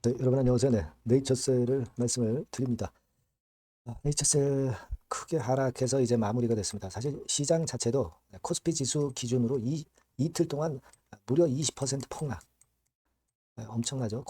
네, 여러분 안녕하세요. 네, 네이처셀을 말씀을 드립니다. 네이처셀 크게 하락해서 이제 마무리가 됐습니다. 사실 시장 자체도 코스피 지수 기준으로 이틀 동안 무려 20% 폭락. 엄청나죠.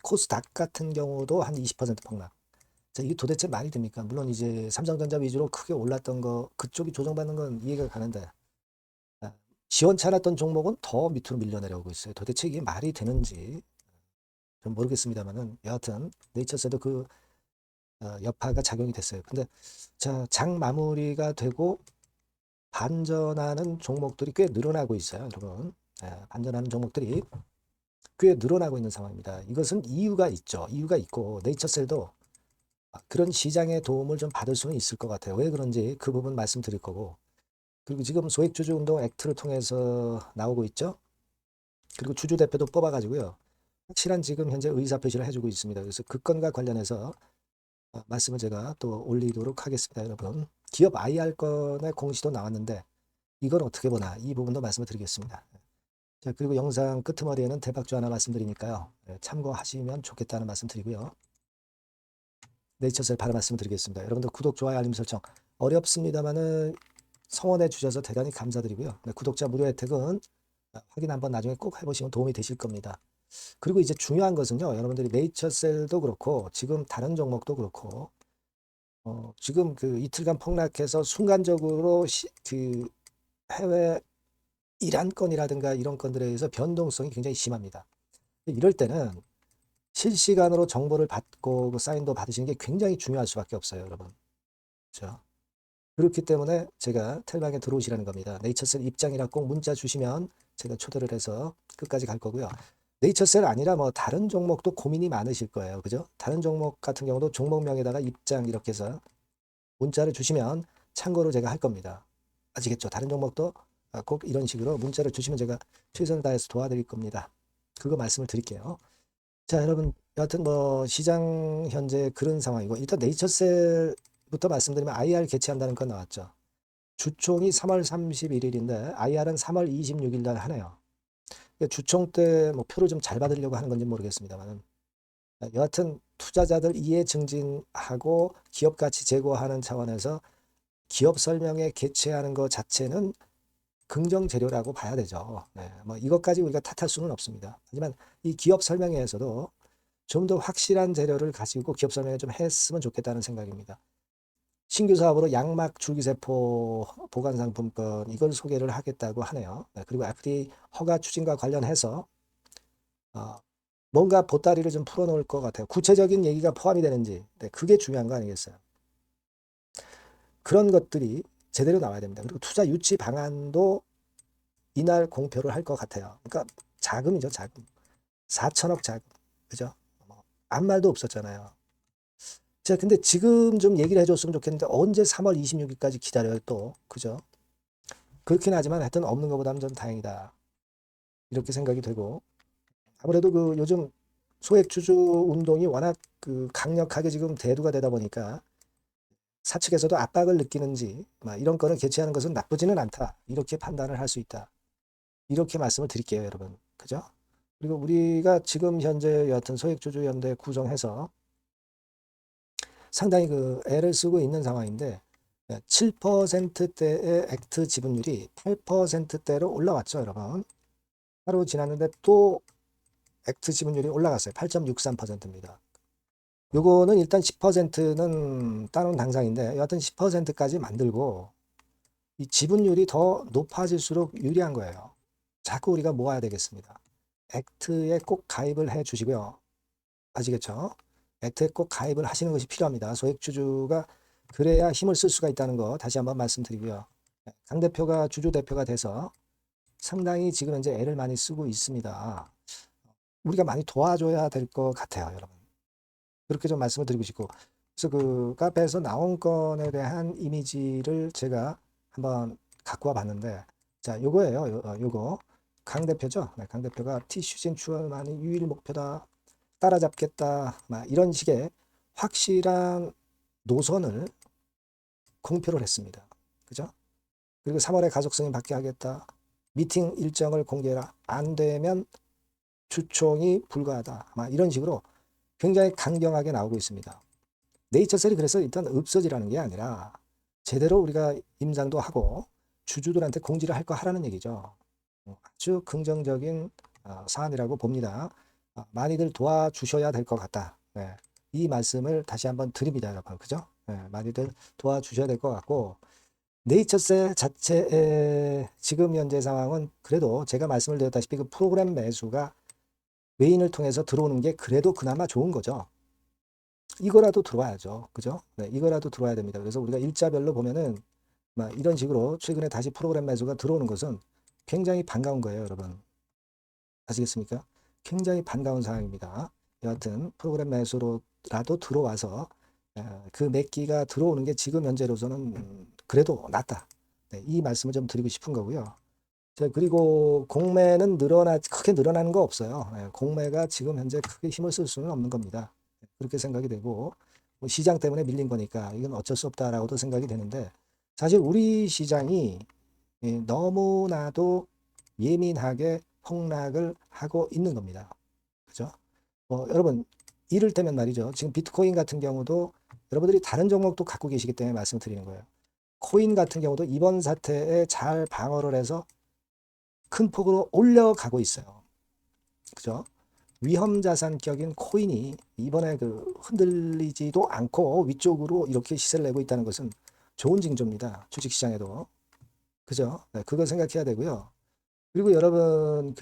코스닥 같은 경우도 한 20% 폭락. 자, 이게 도대체 말이 됩니까? 물론 이제 삼성전자 위주로 크게 올랐던 거 그쪽이 조정받는 건 이해가 가는데 아, 시원찮았던 종목은 더 밑으로 밀려 내려오고 있어요. 도대체 이게 말이 되는지 좀 모르겠습니다만은 여하튼 네이처셀도 그 여파가 작용이 됐어요. 근데 자, 장 마무리가 되고 반전하는 종목들이 꽤 늘어나고 있어요, 여러분. 반전하는 종목들이 꽤 늘어나고 있는 상황입니다. 이것은 이유가 있죠. 이유가 있고 네이처셀도 그런 시장의 도움을 좀 받을 수는 있을 것 같아요. 왜 그런지 그 부분 말씀드릴 거고. 그리고 지금 소액주주 운동 액트를 통해서 나오고 있죠. 그리고 주주 대표도 뽑아가지고요. 확실한 지금 현재 의사표시를 해주고 있습니다. 그래서 그 건과 관련해서 말씀을 제가 또 올리도록 하겠습니다, 여러분. 기업 IR 건의 공시도 나왔는데 이건 어떻게 보나 이 부분도 말씀을 드리겠습니다. 자, 그리고 영상 끄트머리에는 대박주 하나 말씀드리니까요. 참고하시면 좋겠다는 말씀 드리고요. 네이처셀 바로 말씀 드리겠습니다. 여러분들 구독, 좋아요, 알림 설정 어렵습니다만은 성원해 주셔서 대단히 감사드리고요. 네, 구독자 무료 혜택은 확인 한번 나중에 꼭 해보시면 도움이 되실 겁니다. 그리고 이제 중요한 것은요. 여러분들이 네이처셀도 그렇고 지금 다른 종목도 그렇고 지금 그 이틀간 폭락해서 순간적으로 그 해외 이란 건이라든가 이런 건들에 의해서 변동성이 굉장히 심합니다. 이럴 때는 실시간으로 정보를 받고 그 사인도 받으시는 게 굉장히 중요할 수밖에 없어요, 여러분. 그렇죠? 그렇기 때문에 제가 텔방에 들어오시라는 겁니다. 네이처셀 입장이라 꼭 문자 주시면 제가 초대를 해서 끝까지 갈 거고요. 네이처셀 아니라 뭐 다른 종목도 고민이 많으실 거예요. 그죠? 다른 종목 같은 경우도 종목명에다가 입장 이렇게 해서 문자를 주시면 참고로 제가 할 겁니다. 아시겠죠? 다른 종목도 꼭 이런 식으로 문자를 주시면 제가 최선을 다해서 도와드릴 겁니다. 그거 말씀을 드릴게요. 자, 여러분, 여하튼 뭐 시장 현재 그런 상황이고 일단 네이처셀부터 말씀드리면 IR 개최한다는 건 나왔죠. 주총이 3월 31일인데 IR은 3월 26일 날 하네요. 주총 때 뭐 표를 좀 잘 받으려고 하는 건지 모르겠습니다만 여하튼 투자자들 이해 증진하고 기업 가치 제고하는 차원에서 기업 설명회 개최하는 것 자체는 긍정 재료라고 봐야 되죠. 네, 뭐 이것까지 우리가 탓할 수는 없습니다. 하지만 이 기업 설명회에서도 좀 더 확실한 재료를 가지고 기업 설명회 좀 했으면 좋겠다는 생각입니다. 신규 사업으로 양막 줄기세포 보관 상품권 이걸 소개를 하겠다고 하네요. 네, 그리고 FDA 허가 추진과 관련해서 어, 뭔가 보따리를 좀 풀어놓을 것 같아요. 구체적인 얘기가 포함이 되는지 네, 그게 중요한 거 아니겠어요? 그런 것들이 제대로 나와야 됩니다. 그리고 투자 유치 방안도 이날 공표를 할 것 같아요. 그러니까 자금이죠, 자금. 4천억 자금. 그죠? 아무 말도 없었잖아요. 자, 근데 지금 좀 얘기를 해줬으면 좋겠는데 언제 3월 26일까지 기다려요, 또. 그죠? 그렇긴 하지만 하여튼 없는 것보다는 좀 다행이다. 이렇게 생각이 되고. 아무래도 그 요즘 소액주주 운동이 워낙 그 강력하게 지금 대두가 되다 보니까 사측에서도 압박을 느끼는지 이런 거를 개최하는 것은 나쁘지는 않다. 이렇게 판단을 할 수 있다. 이렇게 말씀을 드릴게요, 여러분. 그죠? 그리고 우리가 지금 현재 여하튼 소액주주 연대 구성해서 상당히 그 애를 쓰고 있는 상황인데 7%대의 액트 지분율이 8%대로 올라왔죠, 여러분. 하루 지났는데 또 액트 지분율이 올라갔어요. 8.63%입니다. 요거는 일단 10%는 따놓은 당상인데 여하튼 10%까지 만들고 이 지분율이 더 높아질수록 유리한 거예요. 자꾸 우리가 모아야 되겠습니다. 액트에 꼭 가입을 해 주시고요. 아시겠죠? 액트에 꼭 가입을 하시는 것이 필요합니다. 소액주주가 그래야 힘을 쓸 수가 있다는 거 다시 한번 말씀드리고요. 강 대표가 주주 대표가 돼서 상당히 지금 현재 애를 많이 쓰고 있습니다. 우리가 많이 도와줘야 될 것 같아요, 여러분. 그렇게 좀 말씀을 드리고 싶고. 그래서 그 카페에서 나온 건에 대한 이미지를 제가 한번 갖고 와 봤는데, 자, 요거예요. 요거. 강 대표죠. 네, 강 대표가 티슈진 추월만이 유일 목표다. 따라잡겠다. 이런 식의 확실한 노선을 공표를 했습니다. 그죠? 그리고 3월에 가족승인 받게 하겠다. 미팅 일정을 공개해라. 안 되면 주총이 불가하다. 이런 식으로 굉장히 강경하게 나오고 있습니다. 네이처셀이 그래서 일단 없어지라는 게 아니라 제대로 우리가 임상도 하고 주주들한테 공지를 할 거 하라는 얘기죠. 아주 긍정적인 사안이라고 봅니다. 많이들 도와주셔야 될 것 같다. 네. 이 말씀을 다시 한번 드립니다, 여러분. 그죠? 네. 많이들 도와주셔야 될 것 같고, 네이처셀 자체의 지금 현재 상황은 그래도 제가 말씀을 드렸다시피 그 프로그램 매수가 외인을 통해서 들어오는 게 그래도 그나마 좋은 거죠. 이거라도 들어와야죠. 그죠? 네, 이거라도 들어와야 됩니다. 그래서 우리가 일자별로 보면은 막 이런 식으로 최근에 다시 프로그램 매수가 들어오는 것은 굉장히 반가운 거예요, 여러분. 아시겠습니까? 굉장히 반가운 상황입니다. 여하튼 프로그램 매수로라도 들어와서 그 매기가 들어오는 게 지금 현재로서는 그래도 낫다. 네, 이 말씀을 좀 드리고 싶은 거고요. 자, 그리고 공매는 크게 늘어나는 거 없어요. 공매가 지금 현재 크게 힘을 쓸 수는 없는 겁니다. 그렇게 생각이 되고, 뭐 시장 때문에 밀린 거니까 이건 어쩔 수 없다라고도 생각이 되는데, 사실 우리 시장이 너무나도 예민하게 폭락을 하고 있는 겁니다. 그죠? 여러분, 이를테면 말이죠. 지금 비트코인 같은 경우도 여러분들이 다른 종목도 갖고 계시기 때문에 말씀드리는 거예요. 코인 같은 경우도 이번 사태에 잘 방어를 해서 큰 폭으로 올려가고 있어요. 그죠? 위험자산격인 코인이 이번에 그 흔들리지도 않고 위쪽으로 이렇게 시세를 내고 있다는 것은 좋은 징조입니다. 주식시장에도. 그죠? 네, 그거 생각해야 되고요. 그리고 여러분,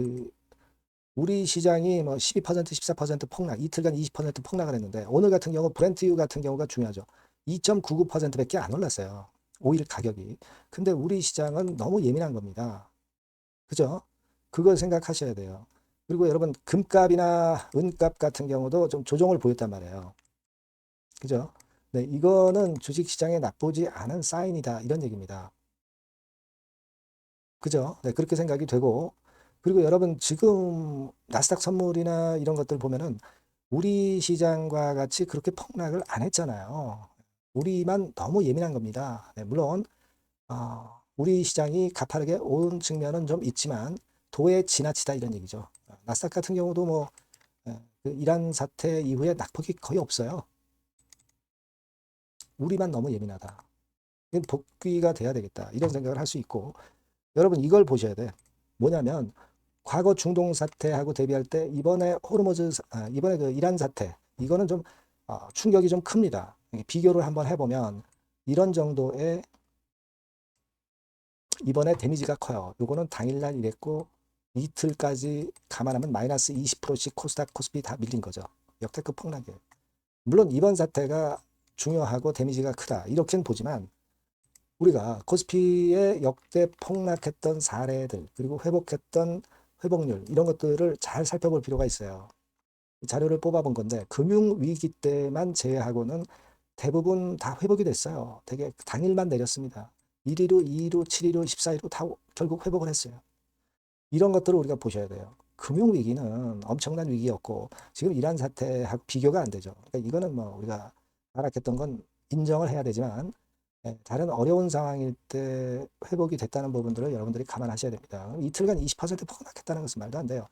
우리 시장이 뭐 12%, 14% 폭락, 이틀간 20% 폭락을 했는데, 오늘 같은 경우 브렌트유 같은 경우가 중요하죠. 2.99%밖에 안 올랐어요. 오일 가격이. 근데 우리 시장은 너무 예민한 겁니다. 그죠? 그걸 생각하셔야 돼요. 그리고 여러분, 금값이나 은값 같은 경우도 좀 조정을 보였단 말이에요. 그죠? 네, 이거는 주식시장에 나쁘지 않은 사인이다. 이런 얘기입니다. 그죠? 네, 그렇게 생각이 되고, 그리고 여러분, 지금 나스닥 선물이나 이런 것들 보면은 우리 시장과 같이 그렇게 폭락을 안 했잖아요. 우리만 너무 예민한 겁니다. 네, 물론, 우리 시장이 가파르게 오른 측면은 좀 있지만, 도에 지나치다 이런 얘기죠. 나스닥 같은 경우도 뭐, 그 이란 사태 이후에 낙폭이 거의 없어요. 우리만 너무 예민하다. 이건 복귀가 돼야 되겠다. 이런 생각을 할 수 있고, 여러분 이걸 보셔야 돼. 뭐냐면 과거 중동 사태하고 대비할 때 이번에 이번에 그 이란 사태 이거는 좀 충격이 좀 큽니다. 비교를 한번 해보면 이런 정도의 이번에 데미지가 커요. 요거는 당일날 이랬고 이틀까지 감안하면 마이너스 20%씩 코스닥 코스피 다 밀린 거죠. 역대급 폭락이에요. 물론 이번 사태가 중요하고 데미지가 크다 이렇게는 보지만 우리가 코스피의 역대 폭락했던 사례들 그리고 회복했던 회복률 이런 것들을 잘 살펴볼 필요가 있어요. 자료를 뽑아본 건데 금융위기 때만 제외하고는 대부분 다 회복이 됐어요. 되게 당일만 내렸습니다. 1위로, 2위로, 7위로, 14위로 다 결국 회복을 했어요. 이런 것들을 우리가 보셔야 돼요. 금융위기는 엄청난 위기였고 지금 이란 사태하고 비교가 안 되죠. 그러니까 이거는 뭐 우리가 알았던 건 인정을 해야 되지만 다른 어려운 상황일 때 회복이 됐다는 부분들을 여러분들이 감안하셔야 됩니다. 이틀간 20% 폭락했다는 것은 말도 안 돼요.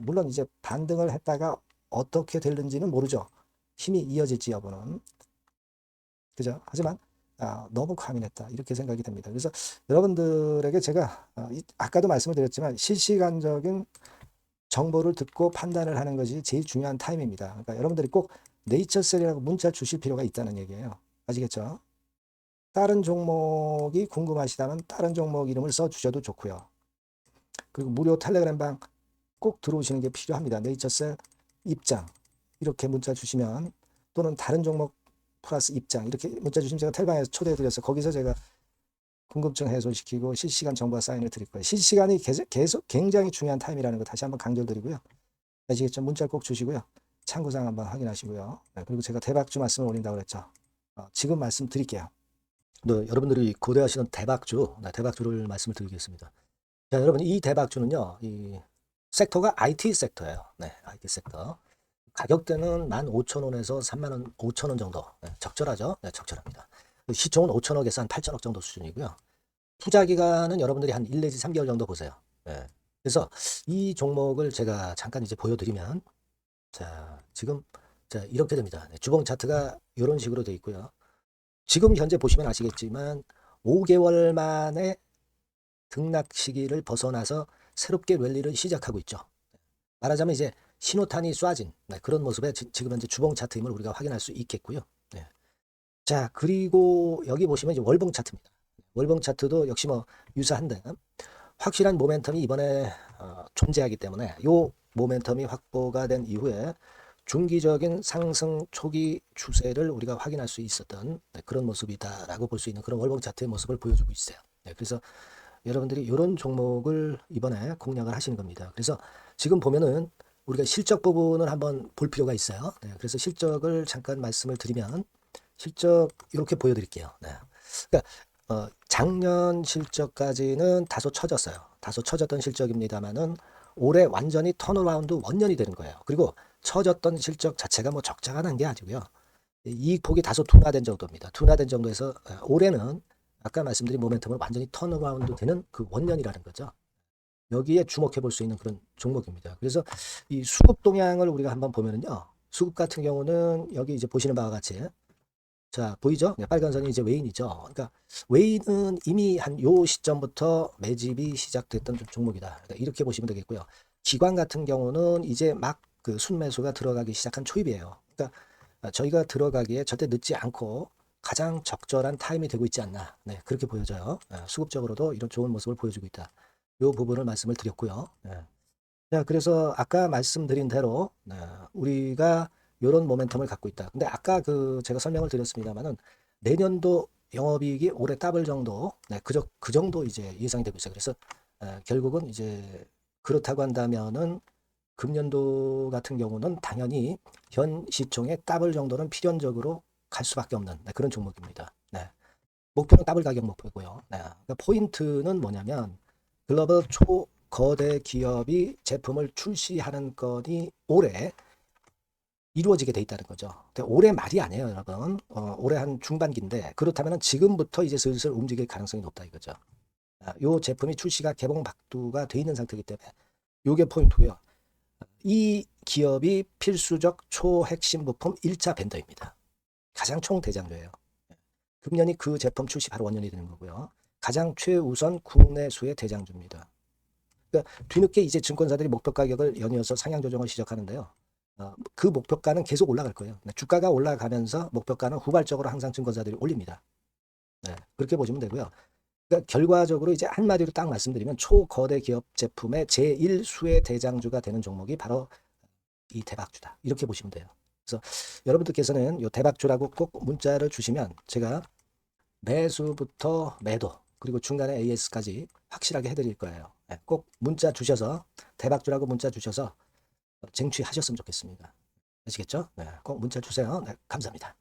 물론 이제 반등을 했다가 어떻게 될는지는 모르죠. 힘이 이어질지 여부는. 그죠? 하지만 너무 과민했다. 이렇게 생각이 됩니다. 그래서 여러분들에게 제가 아까도 말씀을 드렸지만 실시간적인 정보를 듣고 판단을 하는 것이 제일 중요한 타임입니다. 그러니까 여러분들이 꼭 네이처셀이라고 문자 주실 필요가 있다는 얘기예요. 아시겠죠? 다른 종목이 궁금하시다면 다른 종목 이름을 써 주셔도 좋고요. 그리고 무료 텔레그램방 꼭 들어오시는 게 필요합니다. 네이처셀 입장 이렇게 문자 주시면 또는 다른 종목 플러스 입장 이렇게 문자 주시면 제가 텔방에서 초대해 드려서 거기서 제가 궁금증 해소시키고 실시간 정보와 사인을 드릴 거예요. 실시간이 계속 굉장히 중요한 타임이라는 거 다시 한번 강조드리고요. 아시겠죠? 문자 꼭 주시고요. 참고사항 한번 확인하시고요. 그리고 제가 대박주 말씀을 올린다고 그랬죠. 지금 말씀드릴게요. 여러분들이 고대하시는 대박주를 말씀을 드리겠습니다. 자, 여러분 이 대박주는요, 이 섹터가 IT 섹터예요. 네, IT 섹터. 가격대는 15,000원에서 35,000원 정도. 네, 적절하죠? 네, 적절합니다. 시총은 5천억에서 한 8천억 정도 수준이고요. 투자 기간은 여러분들이 한 1 내지 3개월 정도 보세요. 네. 그래서 이 종목을 제가 잠깐 이제 보여드리면, 자, 지금 자, 이렇게 됩니다. 네, 주봉 차트가 이런 식으로 되어 있고요. 지금 현재 보시면 아시겠지만 5개월 만에 등락 시기를 벗어나서 새롭게 랠리를 시작하고 있죠. 말하자면 이제 신호탄이 쏴진 그런 모습의 지금 현재 주봉 차트임을 우리가 확인할 수 있겠고요. 네. 자, 그리고 여기 보시면 이제 월봉 차트입니다. 월봉 차트도 역시 뭐 유사한데 확실한 모멘텀이 이번에 존재하기 때문에 이 모멘텀이 확보가 된 이후에 중기적인 상승 초기 추세를 우리가 확인할 수 있었던 그런 모습이다라고 볼 수 있는 그런 월봉 차트의 모습을 보여주고 있어요. 그래서 여러분들이 이런 종목을 이번에 공략을 하시는 겁니다. 그래서 지금 보면은 우리가 실적 부분을 한번 볼 필요가 있어요. 그래서 실적을 잠깐 말씀을 드리면 실적 이렇게 보여드릴게요. 그러니까 작년 실적까지는 다소 처졌어요. 다소 처졌던 실적입니다만은 올해 완전히 턴어라운드 원년이 되는 거예요. 그리고 처졌던 실적 자체가 뭐 적자가 난 게 아니고요. 이익폭이 다소 둔화된 정도입니다. 둔화된 정도에서 올해는 아까 말씀드린 모멘텀을 완전히 턴어라운드 되는 그 원년이라는 거죠. 여기에 주목해 볼 수 있는 그런 종목입니다. 그래서 이 수급 동향을 우리가 한번 보면은요. 수급 같은 경우는 여기 이제 보시는 바와 같이 자, 보이죠? 네, 빨간 선이 이제 웨인이죠. 그러니까 웨인은 이미 한 요 시점부터 매집이 시작됐던 종목이다. 그러니까 이렇게 보시면 되겠고요. 기관 같은 경우는 이제 막 그 순매수가 들어가기 시작한 초입이에요. 그러니까 저희가 들어가기에 절대 늦지 않고 가장 적절한 타임이 되고 있지 않나. 네, 그렇게 보여져요. 수급적으로도 이런 좋은 모습을 보여주고 있다. 요 부분을 말씀을 드렸고요. 자, 그래서 아까 말씀드린 대로 우리가 이런 모멘텀을 갖고 있다. 근데 아까 그 제가 설명을 드렸습니다만은 내년도 영업이익이 올해 더블 정도, 그 정도 이제 예상이 되고 있어요. 그래서 결국은 이제 그렇다고 한다면은 금년도 같은 경우는 당연히 현 시총의 더블 정도는 필연적으로 갈 수밖에 없는 그런 종목입니다. 목표는 더블 가격 목표고요. 그러니까 포인트는 뭐냐면 글로벌 초거대 기업이 제품을 출시하는 건이 올해 이루어지게 돼 있다는 거죠. 올해 말이 아니에요, 여러분. 올해 한 중반기인데 그렇다면 지금부터 이제 슬슬 움직일 가능성이 높다 이거죠. 요 제품이 출시가 개봉 박두가 돼 있는 상태이기 때문에 요게 포인트고요. 이 기업이 필수적 초핵심 부품 1차 벤더입니다. 가장 총대장주예요. 금년이 그 제품 출시 바로 원년이 되는 거고요. 가장 최우선 국내수의 대장주입니다. 그러니까 뒤늦게 이제 증권사들이 목표 가격을 연이어서 상향 조정을 시작하는데요. 그 목표가는 계속 올라갈 거예요. 주가가 올라가면서 목표가는 후발적으로 항상 증권사들이 올립니다. 그렇게 보시면 되고요. 그러니까 결과적으로 이제 한마디로 딱 말씀드리면 초거대 기업 제품의 제1수의 대장주가 되는 종목이 바로 이 대박주다. 이렇게 보시면 돼요. 그래서 여러분들께서는 이 대박주라고 꼭 문자를 주시면 제가 매수부터 매도 그리고 중간에 AS까지 확실하게 해드릴 거예요. 꼭 문자 주셔서 대박주라고 문자 주셔서 쟁취하셨으면 좋겠습니다. 아시겠죠? 꼭 문자 주세요. 감사합니다.